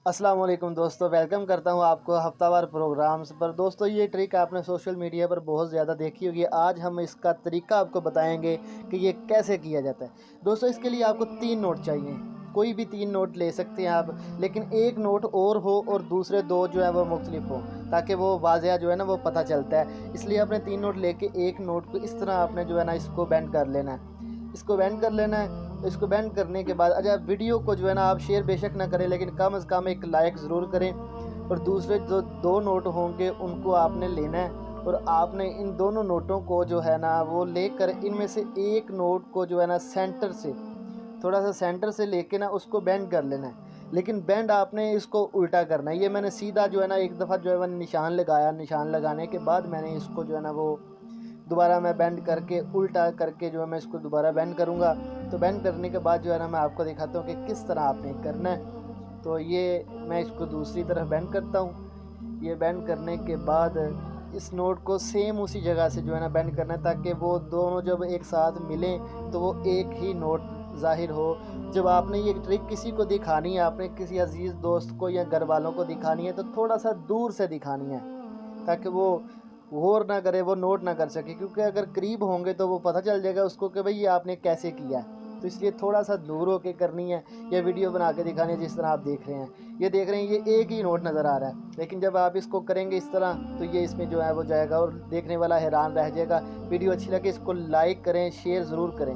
अस्सलाम वालेकुम दोस्तों, वेलकम करता हूं आपको हफ्तावार प्रोग्राम्स पर। दोस्तों, ये ट्रिक आपने सोशल मीडिया पर बहुत ज़्यादा देखी होगी। आज हम इसका तरीका आपको बताएंगे कि ये कैसे किया जाता है। दोस्तों, इसके लिए आपको 3 नोट चाहिए। कोई भी 3 नोट ले सकते हैं आप, लेकिन एक नोट और हो और दूसरे 2 जो है वो मुख्तलिफ हो, ताकि वो वाज़िया जो है ना वो पता चलता है। इसलिए आपने 3 नोट लेके एक नोट को इस तरह आपने जो है ना इसको बेंड कर लेना है। इसको बेंड कर लेना है। इसको बैंड करने के बाद अच्छा, वीडियो को जो है ना आप शेयर बेशक ना करें, लेकिन कम से कम एक लाइक ज़रूर करें। और दूसरे जो 2 नोट होंगे उनको आपने लेना है, और आपने इन दोनों नोटों को जो है ना वो लेकर इनमें से एक नोट को जो है ना सेंटर से, थोड़ा सा सेंटर से लेके ना उसको बैंड कर लेना है। लेकिन बैंड आपने इसको उल्टा करना है। ये मैंने सीधा जो है ना एक दफ़ा जो है मैंने निशान लगाया, निशान लगाने के बाद मैंने इसको जो है ना वो दोबारा मैं बेंड करके उल्टा करके जो है मैं इसको दोबारा बेंड करूँगा। तो बेंड करने के बाद जो है ना मैं आपको दिखाता हूँ कि किस तरह आपने करना है। तो ये मैं इसको दूसरी तरफ बेंड करता हूँ। ये बेंड करने के बाद इस नोट को सेम उसी जगह से जो है ना बेंड करना है, ताकि वो दोनों जब एक साथ मिलें तो वो एक ही नोट ज़ाहिर हो। जब आपने ये ट्रिक किसी को दिखानी है, आपने किसी अजीज़ दोस्त को या घर वालों को दिखानी है, तो थोड़ा सा दूर से दिखानी है, ताकि वो गौर ना करे, वो नोट ना कर सके। क्योंकि अगर करीब होंगे तो वो पता चल जाएगा उसको कि भाई ये आपने कैसे किया है। तो इसलिए थोड़ा सा दूर होके करनी है। या वीडियो बना के दिखानी है, जिस तरह आप देख रहे हैं। ये देख रहे हैं, ये एक ही नोट नज़र आ रहा है, लेकिन जब आप इसको करेंगे इस तरह तो ये इसमें जो है वो जाएगा और देखने वाला हैरान रह जाएगा। वीडियो अच्छी लगे इसको लाइक करें, शेयर ज़रूर करें।